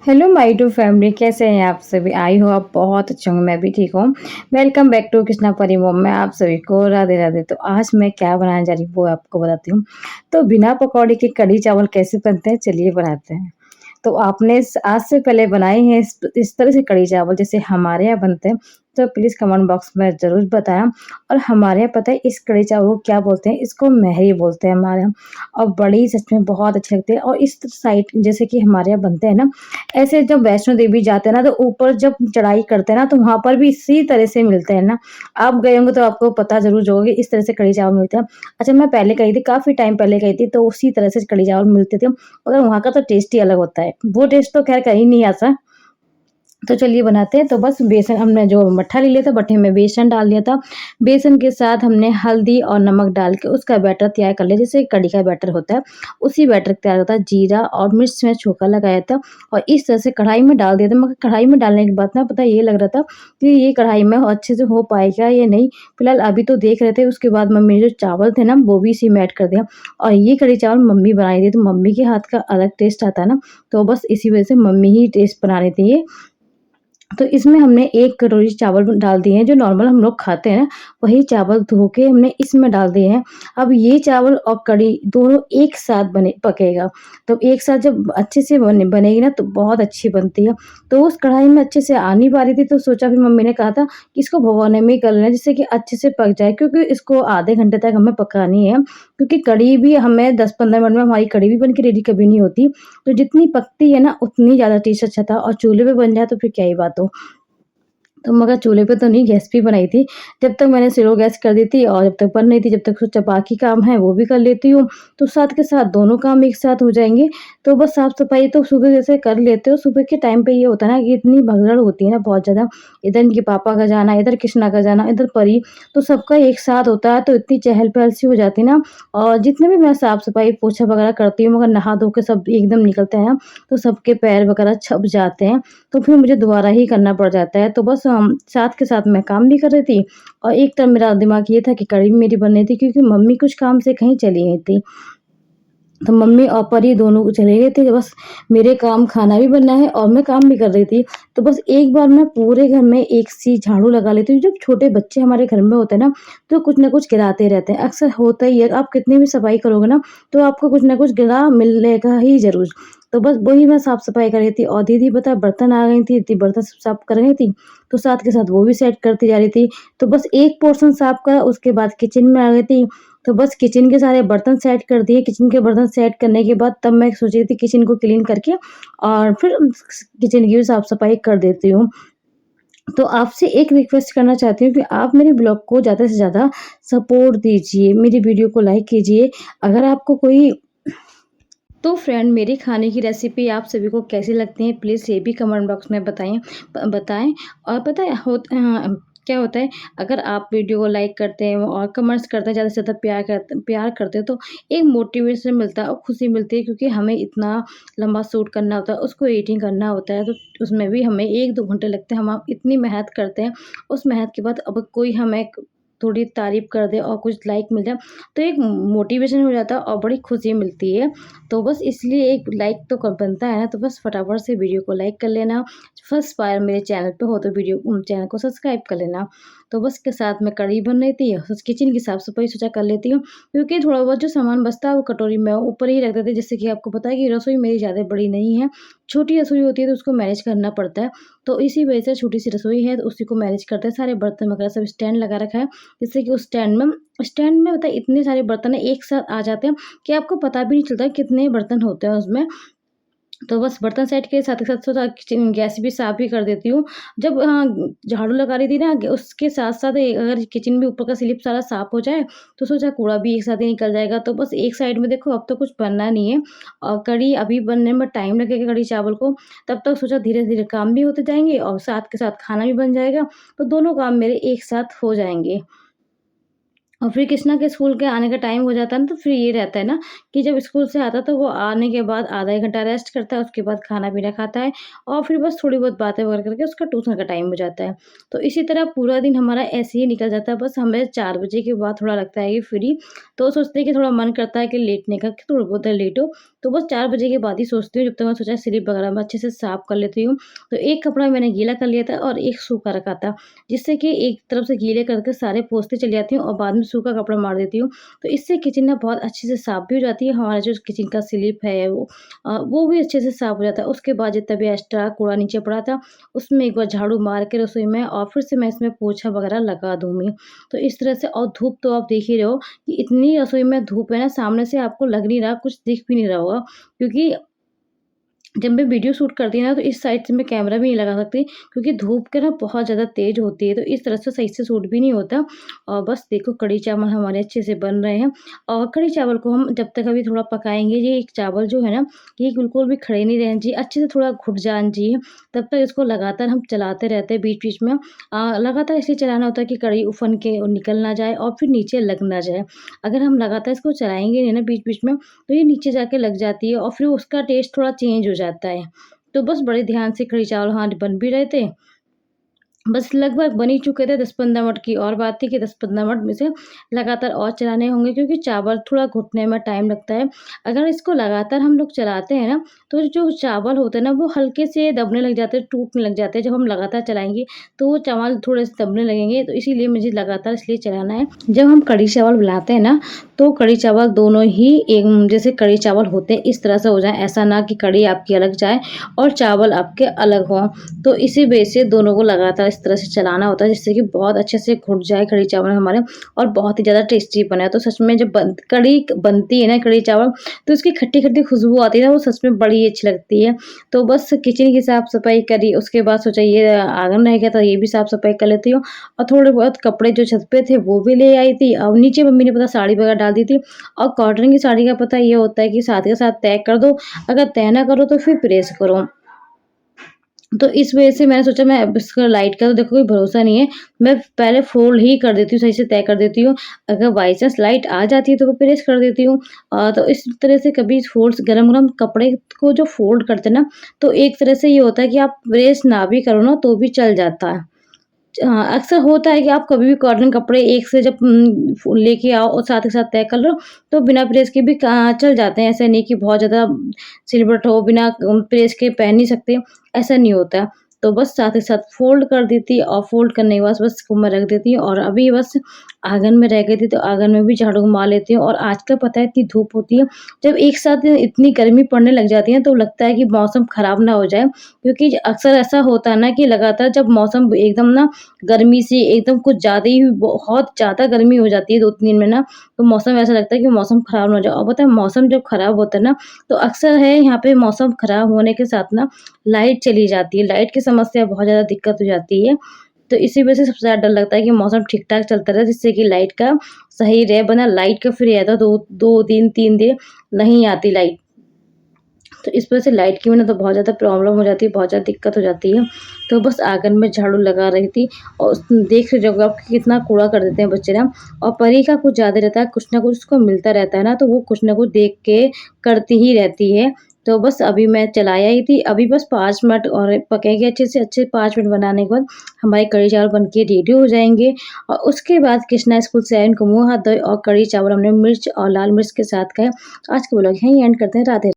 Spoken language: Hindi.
हेलो माय टू फैमिली, कैसे हैं आप सभी? आई हो आप बहुत अच्छे होंगे, मैं भी ठीक हूँ। वेलकम बैक टू कृष्णा परी मोम में आप सभी को राधे राधे। तो आज मैं क्या बनाने जा रही हूँ वो आपको बताती हूँ। तो बिना पकौड़े के कढ़ी चावल कैसे बनते हैं, चलिए बनाते हैं। तो आपने आज से पहले बनाए हैं इस तरह से कढ़ी चावल जैसे हमारे यहाँ बनते हैं? तो प्लीज़ कमेंट बॉक्स में ज़रूर बताएं। और हमारे यहाँ पता है इस कढ़ी चावल को क्या बोलते हैं? इसको महरी बोलते हैं हमारे यहाँ। और बड़ी सच में बहुत अच्छी लगती है। और इस साइड जैसे कि हमारे यहाँ बनते हैं ना, ऐसे जब वैष्णो देवी जाते हैं ना, तो ऊपर जब चढ़ाई करते हैं ना, तो वहाँ पर भी इसी तरह से मिलते हैं ना। आप गए होंगे तो आपको पता ज़रूर होगा कि इस तरह से कढ़ी चावल मिलते हैं। अच्छा, मैं पहले गई थी, काफ़ी टाइम पहले गई थी, तो उसी तरह से कढ़ी चावल मिलते थे। मगर वहाँ का तो टेस्ट ही अलग होता है। वो टेस्ट तो ख़ैर कहीं नहीं आता। तो चलिए बनाते हैं। तो बस बेसन हमने जो मट्ठा ले लिया था, मट्ठे में बेसन डाल दिया था। बेसन के साथ हमने हल्दी और नमक डाल के उसका बैटर तैयार कर लिया, जैसे कढ़ी का बैटर होता है, उसी बैटर तैयार होता है। जीरा और मिर्च में छोंका लगाया था और इस तरह से कढ़ाई में डाल दिया था। मगर कढ़ाई में डालने के बाद ना पता है ये लग रहा था कि ये कढ़ाई में अच्छे से हो पाएगा या नहीं। फिलहाल अभी तो देख रहे थे, उसके बाद मम्मी ने जो चावल थे ना वो भी इसी में ऐड कर दिया। और ये कढ़ी चावल मम्मी बनाई थी, तो मम्मी के हाथ का अलग टेस्ट आता है ना, तो बस इसी वजह से मम्मी ही टेस्ट बना रही थी ये। तो इसमें हमने 1 कटोरी चावल डाल दिए हैं, जो नॉर्मल हम लोग खाते हैं, वही चावल धो के हमने इसमें डाल दिए हैं। अब ये चावल और कढ़ी दोनों एक साथ बने पकेगा, तो एक साथ जब अच्छे से बनेगी ना तो बहुत अच्छी बनती है। तो उस कढ़ाई में अच्छे से आ नहीं पा रही थी, तो सोचा, फिर मम्मी ने कहा था कि इसको भगोने में ही कर लेना, जिससे कि अच्छे से पक जाए, क्योंकि इसको आधे घंटे तक हमें पकानी है। क्योंकि कढ़ी भी हमें 10-15 मिनट में हमारी कढ़ी भी बन के रेडी कभी नहीं होती। तो जितनी पकती है ना उतनी ज़्यादा टेस्ट अच्छा था, और चूल्हे पे बन जाए तो फिर क्या ही बात हो। तो मगर चूल्हे पे तो नहीं, गैस पे ही बनाई थी। जब तक मैंने स्लो गैस कर दी थी और जब तक बन रही थी, जब तक सोचा बाकी काम है वो भी कर लेती हूँ, तो साथ के साथ दोनों काम एक साथ हो जाएँगे। तो बस साफ-सफाई तो सुबह जैसे कर लेते हो, सुबह के टाइम पे ये होता है ना कि इतनी भगदड़ होती है ना बहुत ज़्यादा। इधर इनके पापा का जाना, इधर कृष्णा का जाना, इधर परी, तो सबका एक साथ होता है, तो इतनी चहल-पहल सी हो जाती है ना। और जितने भी मैं साफ-सफाई, पोछा वगैरह करती हूँ, मगर नहा धो के सब एकदम निकलते हैं ना, तो सबके पैर वगैरह छप जाते हैं। तो फिर मुझे दोबारा ही करना पड़ जाता है। तो बस साथ के साथ मैं काम भी कर रही थी, और एक तरफ मेरा दिमाग ये था कि कढ़ी भी मेरी बन रही थी, क्योंकि मम्मी कुछ काम से कहीं चली गई थी। तो मम्मी और परी दोनों चले गए थे, बस मेरे काम खाना भी बनना है और मैं काम भी कर रही थी। तो बस एक बार मैं पूरे घर में एक सी झाड़ू लगा लेती हूँ। जब छोटे बच्चे हमारे घर में होते हैं ना, तो कुछ न कुछ गिराते रहते हैं। अक्सर होता ही है, आप कितनी भी सफाई करोगे ना, तो आपको कुछ न कुछ गिरा मिलेगा ही ज़रूर। तो बस वही मैं साफ-सफाई कर रही थी, और दीदी पता है बर्तन आ गई थी, इतनी बर्तन सब साफ कर रही थी, तो साथ के साथ वो भी सेट करती जा रही थी। तो बस एक पोर्शन साफ करा, उसके बाद किचन में आ गई थी। तो बस किचन के सारे बर्तन सेट कर दिए। किचन के बर्तन सेट करने के बाद तब मैं सोच रही थी किचन को क्लीन करके और फिर किचन की भी साफ-सफाई कर देती हूँ। तो आपसे एक रिक्वेस्ट करना चाहती हूँ कि आप मेरे ब्लॉग को ज़्यादा से ज़्यादा सपोर्ट दीजिए, मेरी वीडियो को लाइक कीजिए। अगर आपको कोई तो फ्रेंड, मेरी खाने की रेसिपी आप सभी को कैसी लगती है, प्लीज़ ये भी कमेंट बॉक्स में बताएँ। और पता है क्या होता है, अगर आप वीडियो को लाइक करते हैं और कमेंट्स करते हैं, ज़्यादा से ज़्यादा प्यार करते हैं, तो एक मोटिवेशन मिलता है और खुशी मिलती है, क्योंकि हमें इतना लंबा शूट करना होता है, उसको एडिटिंग करना होता है, तो उसमें भी हमें 1-2 घंटे लगते हैं। हम आप इतनी मेहनत करते हैं, उस मेहनत के बाद अब कोई हमें थोड़ी तारीफ़ कर दे और कुछ लाइक मिल जाए, तो एक मोटिवेशन हो जाता है और बड़ी खुशी मिलती है। तो बस इसलिए एक लाइक तो क बनता है ना, तो बस फटाफट से वीडियो को लाइक कर लेना। फर्स्ट बार मेरे चैनल पे हो तो चैनल को सब्सक्राइब कर लेना। तो बस के साथ में कढ़ी बन रही थी, बस किचन की साफ-सफाई सोचा कर लेती हूँ, क्योंकि थोड़ा बहुत जो सामान बचता है वो कटोरी में ऊपर ही रख देते हैं। जैसे कि आपको पता है कि रसोई मेरी ज़्यादा बड़ी नहीं है, छोटी रसोई होती है, तो उसको मैनेज करना पड़ता है। तो इसी वजह से छोटी-सी रसोई है, तो उसी को मैनेज करते हैं। सारे बर्तन वगैरह सब स्टैंड लगा रखा है, जिससे कि उस स्टैंड में पता है इतने सारे बर्तन एक साथ आ जाते हैं कि आपको पता भी नहीं चलता कितने बर्तन होते हैं उसमें। तो बस बर्तन सेट के साथ ही साथ सोचा किचन गैस भी साफ़ ही कर देती हूँ। जब झाड़ू लगा रही थी ना, उसके साथ-साथ अगर किचन में ऊपर का स्लिप सारा साफ़ हो जाए, तो सोचा कूड़ा भी एक साथ ही निकल जाएगा। तो बस एक साइड में देखो, अब तो कुछ बनना नहीं है और कढ़ी अभी बनने में टाइम लगेगा, कढ़ी चावल को। तब तक सोचा धीरे-धीरे काम भी होते जाएँगे और साथ के साथ खाना भी बन जाएगा, तो दोनों काम मेरे एक साथ हो जाएँगे। और फिर कृष्णा के स्कूल के आने का टाइम हो जाता है ना, तो फिर ये रहता है ना कि जब स्कूल से आता है तो वो आने के बाद आधा 1 घंटा रेस्ट करता है, उसके बाद खाना-पीना खाता है और फिर बस थोड़ी बहुत बातें वगैरह करके उसका ट्यूशन का टाइम हो जाता है। तो इसी तरह पूरा दिन हमारा ऐसे ही निकल जाता है, बस हमें 4 बजे के बाद थोड़ा लगता है कि फ्री, तो सोचते हैं कि थोड़ा मन करता है कि लेटने का, कि थोड़ा बहुत देर लेटो, तो बस 4 बजे के बाद ही सोचती हूँ, जब तक मैं सोचा स्लिप वगैरह मैं अच्छे से साफ कर लेती हूँ। तो एक कपड़ा मैंने गीला कर लिया था और एक सूखा रखा था, जिससे कि एक तरफ से गीले करके सारे पोंछते चली जाती हूँ और बाद में सूखा कपड़ा मार देती हूँ। तो इससे किचन ना बहुत अच्छे से साफ भी हो जाती है, हमारा जो किचन का स्लिप है वो भी अच्छे से साफ हो जाता है। उसके बाद जितना भी एक्स्ट्रा कूड़ा नीचे पड़ा था, उसमें एक बार झाड़ू मार के रसोई में और फिर से मैं इसमें पोछा वगैरह लगा दूँगी। तो इस तरह से, और धूप तो आप देख ही रहे हो कि इतनी रसोई में धूप है ना, सामने से आपको लग नहीं रहा, कुछ दिख भी नहीं रहा होगा, क्योंकि जब मैं वीडियो शूट करती हूँ ना, तो इस साइड से मैं कैमरा भी नहीं लगा सकती, क्योंकि धूप के ना बहुत ज़्यादा तेज़ होती है, तो इस तरह से सही से शूट भी नहीं होता। और बस देखो, कढ़ी चावल हमारे अच्छे से बन रहे हैं और कढ़ी चावल को हम जब तक अभी थोड़ा पकाएँगे, ये एक चावल जो है ना, ये बिल्कुल भी खड़े नहीं रहने चाहिए, अच्छे से थोड़ा घुट जाना चाहिए, तब तक इसको लगातार हम चलाते रहते हैं बीच-बीच में। लगातार इसलिए चलाना होता है कि कढ़ी उफन के निकल ना जाए और फिर नीचे लग ना जाए। अगर हम लगातार इसको चलाएँगे नहीं ना बीच-बीच में, तो ये नीचे जाके लग जाती है और फिर उसका टेस्ट थोड़ा चेंज हो जाता है। तो बस बड़े ध्यान से कढ़ी चावल हमारे बन भी रहे थे, बस लगभग बन ही चुके थे, 10-15 मिनट की और बात थी कि 10-15 मिनट में से लगातार और चलाने होंगे, क्योंकि चावल थोड़ा घुटने में टाइम लगता है। अगर इसको लगातार हम लोग चलाते हैं ना, तो जो चावल होते हैं ना, वो हल्के से दबने लग जाते हैं, टूटने लग जाते हैं। जब हम लगातार चलाएँगे, तो वो चावल थोड़े से दबने लगेंगे, तो इसीलिए मुझे लगातार इसलिए चलाना है। जब हम कढ़ी चावल बनाते हैं ना, तो कढ़ी चावल दोनों ही एक जैसे कढ़ी चावल होते हैं, इस तरह से हो जाएँ, ऐसा ना कि कढ़ी आपकी अलग जाए और चावल आपके अलग हों। तो इसी वजह से दोनों को लगातार इस तरह से चलाना होता है, जिससे कि बहुत अच्छे से घुट जाए कढ़ी चावल हमारे और बहुत ही ज़्यादा टेस्टी बने। तो सच में जब कढ़ी बनती है ना, कढ़ी चावल, तो उसकी खट्टी-खट्टी खुशबू आती है ना, वो सच में बड़ी अच्छी लगती है। तो बस किचन की साफ-सफाई करी, उसके बाद सोचा ये आँगन रह गया था, ये भी साफ-सफाई कर लेती हूँ और थोड़े बहुत कपड़े जो छत पे थे वो भी ले आई थी। अब नीचे मम्मी ने पता साड़ी वगैरह डाल दी थी, और कॉटन की साड़ी का पता ये होता है कि साथ के साथ तय कर दो, अगर तय ना करो तो फिर प्रेस करो। तो इस वजह से मैंने सोचा, मैं अब इसका लाइट का तो देखो कोई भरोसा नहीं है, मैं पहले फ़ोल्ड ही कर देती हूँ, सही से तय कर देती हूँ। अगर बाई चांस लाइट आ जाती है तो वो प्रेस कर देती हूँ। तो इस तरह से कभी फ़ोल्ड्स गरम-गरम कपड़े को जो फ़ोल्ड करते हैं ना, तो एक तरह से ये होता है कि आप प्रेस ना भी करो ना, तो भी चल जाता है। हाँ, अक्सर होता है कि आप कभी भी कॉटन कपड़े एक से जब लेके आओ और साथ के साथ तय कर लो, तो बिना प्रेस के भी चल जाते हैं। ऐसा नहीं कि बहुत ज़्यादा सिलवट हो, बिना प्रेस के पहन नहीं सकते, ऐसा नहीं होता। तो बस साथ ही साथ फ़ोल्ड कर दी थी और फ़ोल्ड करने के बाद बस इसको मैं रख देती हूँ, और अभी बस आँगन में रह गई थी, तो आँगन में भी झाड़ू मार लेती हूँ। और आजकल पता है इतनी धूप होती है, जब एक साथ इतनी गर्मी पड़ने लग जाती है, तो लगता है कि मौसम खराब ना हो जाए, क्योंकि अक्सर ऐसा होता है ना कि लगातार जब मौसम एकदम ना गर्मी से एकदम कुछ ज़्यादा ही, बहुत ज़्यादा गर्मी हो जाती है 2-3 दिन में ना, तो मौसम ऐसा लगता है कि मौसम खराब ना हो जाए। और पता है मौसम जब खराब होता है ना, तो अक्सर है यहाँ पे मौसम खराब होने के साथ ना लाइट चली जाती है, लाइट की समस्या बहुत ज़्यादा दिक्कत हो जाती है। तो इसी वजह से सबसे ज़्यादा डर लगता है कि मौसम ठीक-ठाक चलता रहे, जिससे कि लाइट का सही रहे, वरना लाइट का फिर ये रहता है 2 दिन 3 दिन नहीं आती लाइट। तो इस वजह से लाइट की वजह तो बहुत ज़्यादा प्रॉब्लम हो जाती है, बहुत ज़्यादा दिक्कत हो जाती है। तो बस आँगन में झाड़ू लगा रही थी, और देख रहे होगे आप कि कितना कूड़ा कर देते हैं बच्चे ना, और परी का कुछ ज़्यादा रहता है, कुछ ना कुछ उसको मिलता रहता है ना, तो वो कुछ ना कुछ देख के करती ही रहती है। तो बस अभी मैं चलाया ही थी, अभी बस 5 मिनट और पकेंगे अच्छे से, अच्छे 5 मिनट बनाने के बाद हमारे कढ़ी चावल बन के रेडी हो जाएँगे। और उसके बाद कृष्णा स्कूल से आए, उनको मुँह हाथ धोए और कढ़ी चावल हमने मिर्च और लाल मिर्च के साथ खाए। आज के व्लॉग यहीं एंड करते हैं। राधे